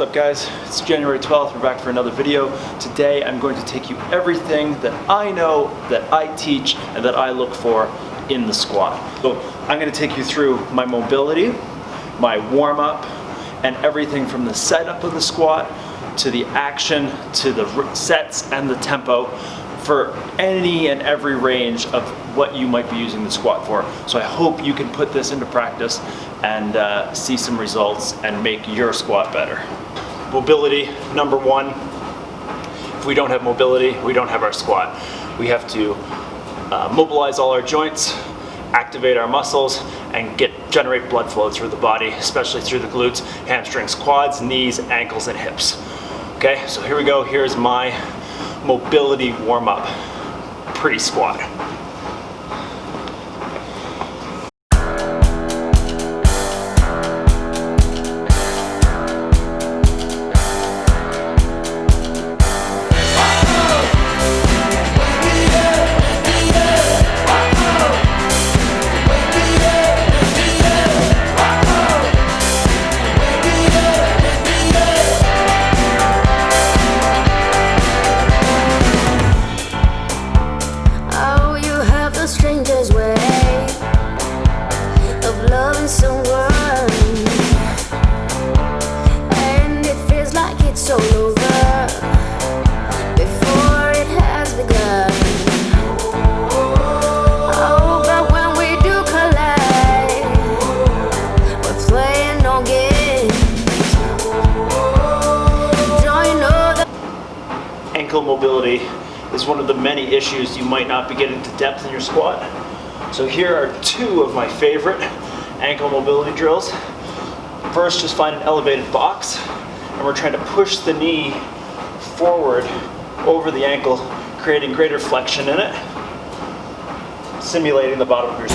What's up guys, it's January 12th, we're back for another video. Today I'm going to take you everything that I know, that I teach, and that I look for in the squat. So I'm going to take you through my mobility, my warm-up, and everything from the setup of the squat to the action, to the sets and the tempo for any and every range of what you might be using the squat for. So I hope you can put this into practice and see some results and make your squat better. Mobility, number one. If we don't have mobility, we don't have our squat. We have to mobilize all our joints, activate our muscles, and generate blood flow through the body, especially through the glutes, hamstrings, quads, knees, ankles, and hips. Okay, so here we go. Here's my mobility warm-up pre-squat. Ankle mobility is one of the many issues you might not be getting to depth in your squat. So here are two of my favorite ankle mobility drills. First, just find an elevated box, and we're trying to push the knee forward over the ankle, creating greater flexion in it, simulating the bottom of your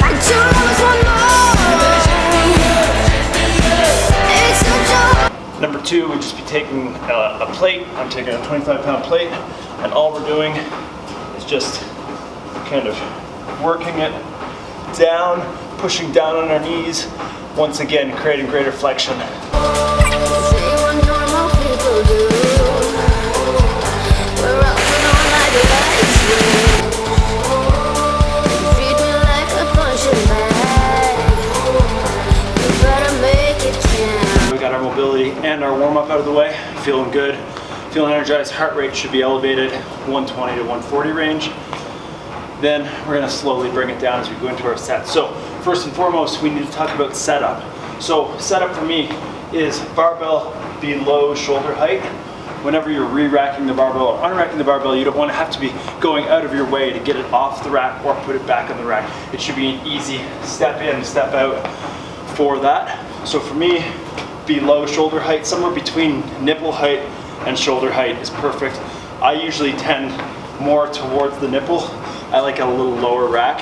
Number two would just be taking a plate. I'm taking a 25-pound plate, and all we're doing is just kind of working it down, pushing down on our knees, once again creating greater flexion. Mobility and our warm-up out of the way, feeling good, feeling energized. Heart rate should be elevated, 120 to 140 range. Then we're going to slowly bring it down as we go into our set. So first and foremost, we need to talk about setup. So setup for me is barbell below shoulder height. Whenever you're re-racking the barbell or unracking the barbell, you don't want to have to be going out of your way to get it off the rack or put it back on the rack. It should be an easy step in, step out for that. So for me, below shoulder height, somewhere between nipple height and shoulder height is perfect. I usually tend more towards the nipple. I like a little lower rack.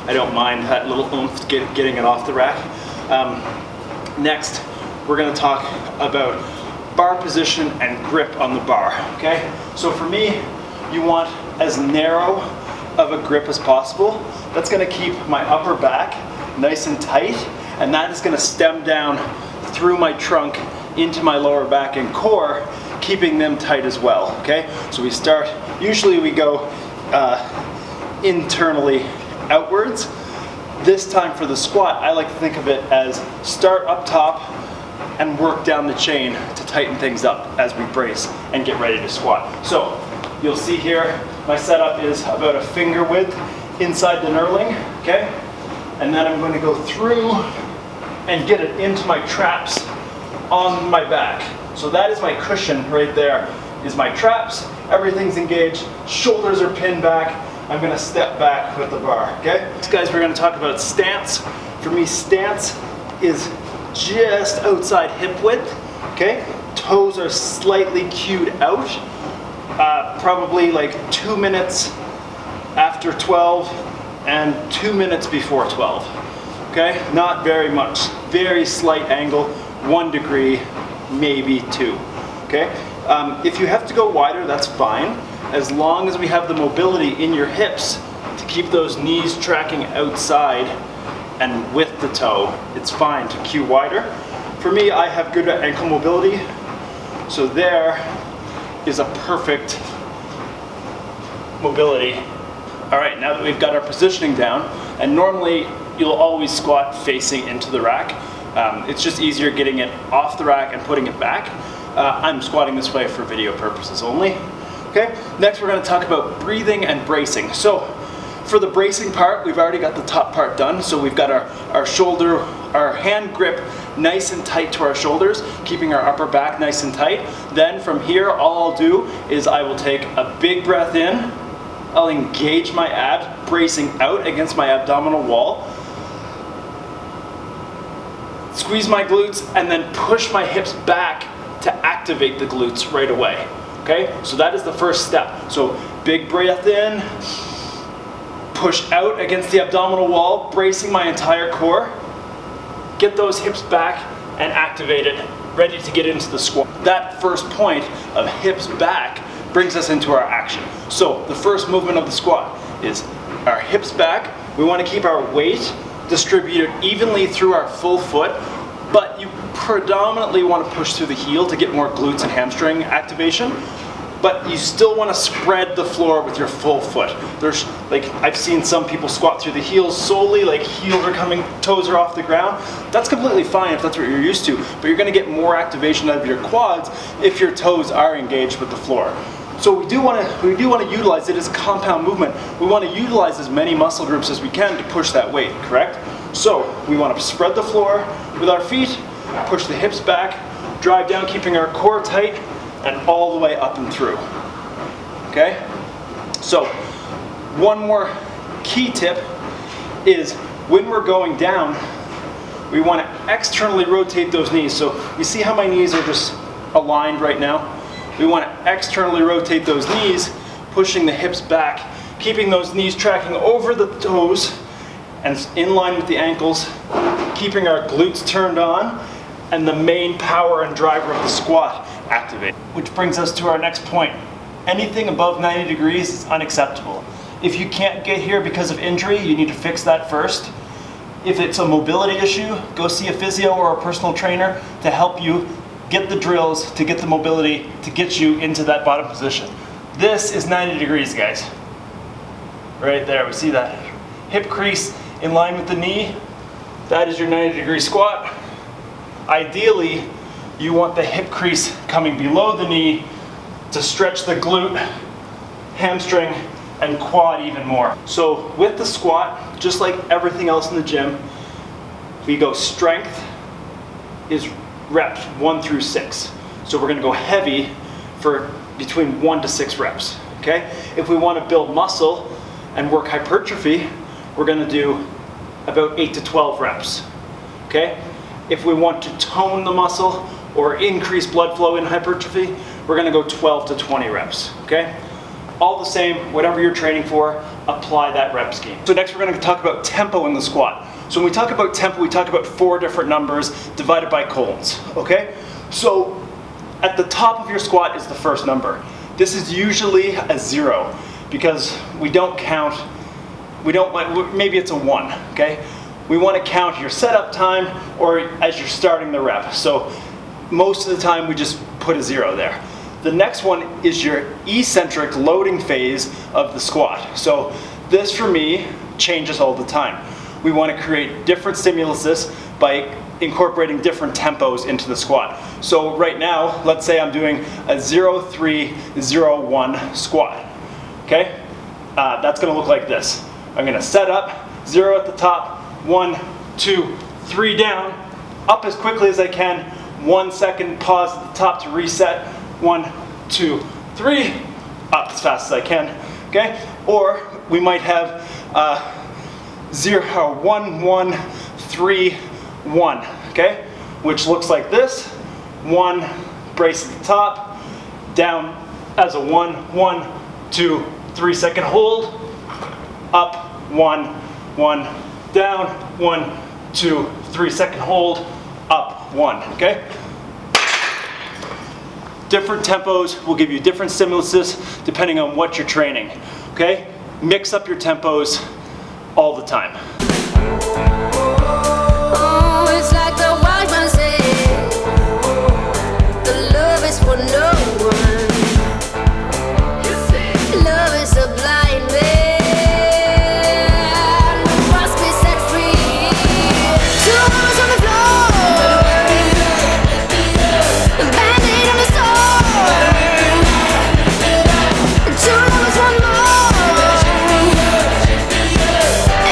I don't mind that little oomph getting it off the rack. Next, we're going to talk about bar position and grip on the bar. Okay, so for me, you want as narrow of a grip as possible. That's going to keep my upper back nice and tight, and that is going to stem down through my trunk into my lower back and core, keeping them tight as well. Okay, so we start, usually we go internally outwards. This time for the squat, I like to think of it as start up top and work down the chain to tighten things up as we brace and get ready to squat. So you'll see here, my setup is about a finger width inside the knurling, okay? And then I'm going to go through and get it into my traps on my back. So that is my cushion right there, is my traps. Everything's engaged, shoulders are pinned back. I'm gonna step back with the bar, okay? Next, guys, we're gonna talk about stance. For me, stance is just outside hip width, okay? Toes are slightly cued out, probably like 2 minutes after 12 and 2 minutes before 12. Okay, not very much, very slight angle, 1 degree, maybe 2, okay? If you have to go wider, that's fine, as long as we have the mobility in your hips to keep those knees tracking outside and with the toe, it's fine to cue wider. For me, I have good ankle mobility, So there is a perfect mobility. All right, now that we've got our positioning down, and normally you'll always squat facing into the rack. It's just easier getting it off the rack and putting it back. I'm squatting this way for video purposes only. Okay, next we're going to talk about breathing and bracing. So for the bracing part, we've already got the top part done. So we've got our shoulder, our hand grip nice and tight to our shoulders, keeping our upper back nice and tight. Then from here, all I'll do is I will take a big breath in. I'll engage my abs, bracing out against my abdominal wall. Squeeze my glutes and then push my hips back to activate the glutes right away. Okay, so that is the first step. So big breath in, push out against the abdominal wall, bracing my entire core. Get those hips back and activate it, ready to get into the squat. That first point of hips back brings us into our action. So the first movement of the squat is our hips back. We want to keep our weight distributed evenly through our full foot, but you predominantly want to push through the heel to get more glutes and hamstring activation. But you still want to spread the floor with your full foot. There's, like, I've seen some people squat through the heels solely, like heels are coming, toes are off the ground. That's completely fine if that's what you're used to, but you're going to get more activation out of your quads if your toes are engaged with the floor. So we do want to utilize it as a compound movement. We want to utilize as many muscle groups as we can to push that weight, correct? So we want to spread the floor with our feet, push the hips back, drive down, keeping our core tight, and all the way up and through. Okay? So one more key tip is when we're going down, we want to externally rotate those knees. So you see how my knees are just aligned right now? We want to externally rotate those knees, pushing the hips back, keeping those knees tracking over the toes and in line with the ankles, keeping our glutes turned on, and the main power and driver of the squat activate. Which brings us to our next point. Anything above 90 degrees is unacceptable. If you can't get here because of injury, you need to fix that first. If it's a mobility issue, go see a physio or a personal trainer to help you get the drills, to get the mobility, to get you into that bottom position. This is 90 degrees, guys. Right there, we see that. Hip crease in line with the knee. That is your 90-degree squat. Ideally, you want the hip crease coming below the knee to stretch the glute, hamstring, and quad even more. So with the squat, just like everything else in the gym, we go strength is reps 1 through 6. So we're gonna go heavy for between 1 to 6 reps, okay? If we wanna build muscle and work hypertrophy, we're gonna do about 8 to 12 reps, okay? If we want to tone the muscle or increase blood flow in hypertrophy, we're gonna go 12 to 20 reps, okay? All the same, whatever you're training for, apply that rep scheme. So next we're gonna talk about tempo in the squat. So when we talk about tempo, we talk about 4 different numbers divided by colons, okay? So at the top of your squat is the first number. This is usually a 0 because we don't count, maybe it's a 1, okay? We want to count your setup time or as you're starting the rep. So most of the time we just put a 0 there. The next one is your eccentric loading phase of the squat. So this for me changes all the time. We want to create different stimuluses by incorporating different tempos into the squat. So right now, let's say I'm doing a 0-3-0-1 squat, okay? That's gonna look like this. I'm gonna set up, 0 at the top, 1, 2, 3 down, up as quickly as I can, 1 second pause at the top to reset, 1, 2, 3, up as fast as I can, okay? Or we might have 0, 1, 1, 3, 1, okay? Which looks like this. 1, brace at the top, down as a 1, 1, 2, 3 second hold, up, 1, 1, down, 1, 2, 3 second hold, up, 1, okay? Different tempos will give you different stimuluses depending on what you're training, okay? Mix up your tempos all the time. Oh, it's like the wise man said, the love is for no one. Love is a blind man who must be set free. 2 hours on the floor, a band-aid on the sore. 2 lovers, 1 more.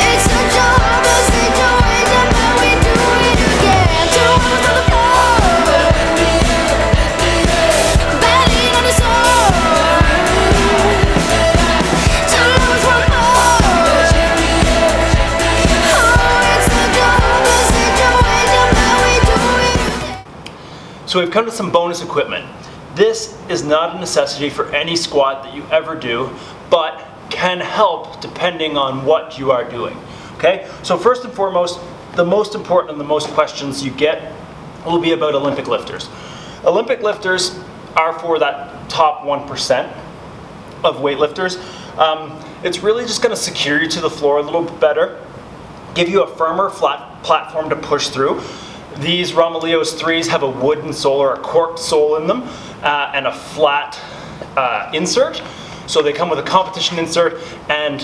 It's a jobless situation, but we do it again. 2 hours on the floor, band-aid on the sore. 2 lovers, 1 more. Oh, it's a jobless situation, but we do it again. So we've come to some bonus equipment. This is not a necessity for any squat that you ever do, but can help depending on what you are doing. Okay, so first and foremost, the most important and the most questions you get will be about Olympic lifters. Olympic lifters are for that top 1% of weightlifters. It's really just going to secure you to the floor a little bit better, give you a firmer, flat platform to push through. These Romaleos 3s have a wooden sole or a corked sole in them and a flat insert. So they come with a competition insert and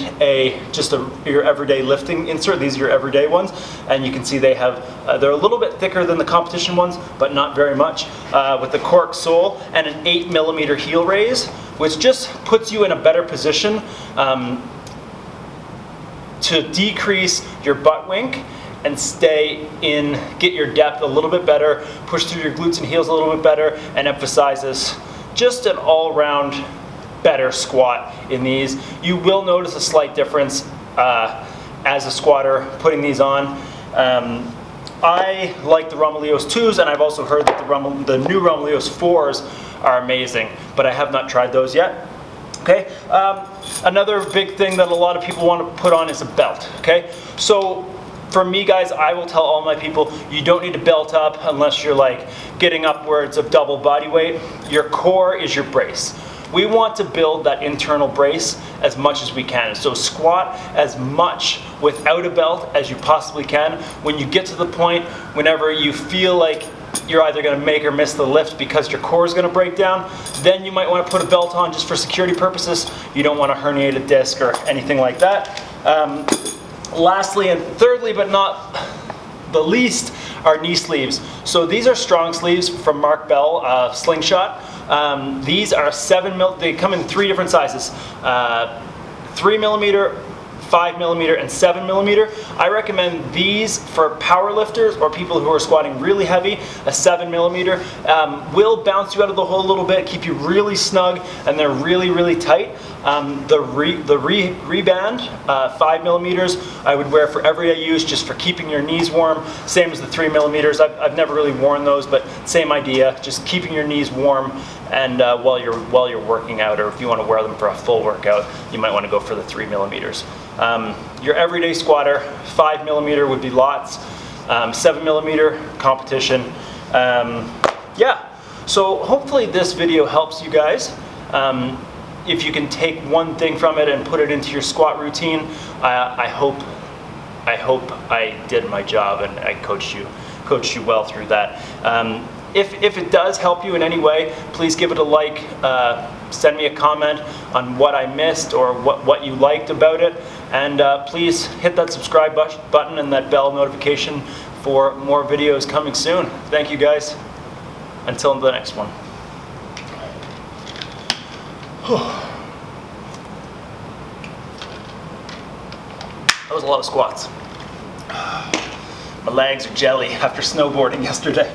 your everyday lifting insert. These are your everyday ones, and you can see they have they're a little bit thicker than the competition ones, but not very much. With the cork sole and an 8mm heel raise, which just puts you in a better position to decrease your butt wink and get your depth a little bit better, push through your glutes and heels a little bit better, and emphasizes just an all-round better squat in these. You will notice a slight difference as a squatter putting these on. I like the Romaleos 2s, and I've also heard that the new Romaleos 4s are amazing, but I have not tried those yet. Okay. Another big thing that a lot of people want to put on is a belt. Okay. So for me, guys, I will tell all my people, you don't need to belt up unless you're like getting upwards of double body weight. Your core is your brace. We want to build that internal brace as much as we can. So squat as much without a belt as you possibly can. When you get to the point, whenever you feel like you're either going to make or miss the lift because your core is going to break down, then you might want to put a belt on just for security purposes. You don't want to herniate a disc or anything like that. Lastly and thirdly, but not the least, are knee sleeves. So these are strong sleeves from Mark Bell, Slingshot. These are 7mm. They come in 3 different sizes: 3mm, 5mm, and 7mm. I recommend these for powerlifters or people who are squatting really heavy. A 7mm will bounce you out of the hole a little bit, keep you really snug, and they're really, really tight. The Reband 5mm I would wear for everyday use, just for keeping your knees warm. Same as the 3mm. I've never really worn those, but same idea, just keeping your knees warm. And while you're working out, or if you want to wear them for a full workout, you might want to go for the 3mm. Your everyday squatter, 5mm would be lots. 7mm competition. Yeah. So hopefully this video helps you guys. If you can take one thing from it and put it into your squat routine, I hope I did my job and I coached you well through that. If it does help you in any way, please give it a like. Send me a comment on what I missed or what you liked about it, and please hit that subscribe button and that bell notification for more videos coming soon. Thank you, guys. Until the next one. That was a lot of squats. My legs are jelly after snowboarding yesterday.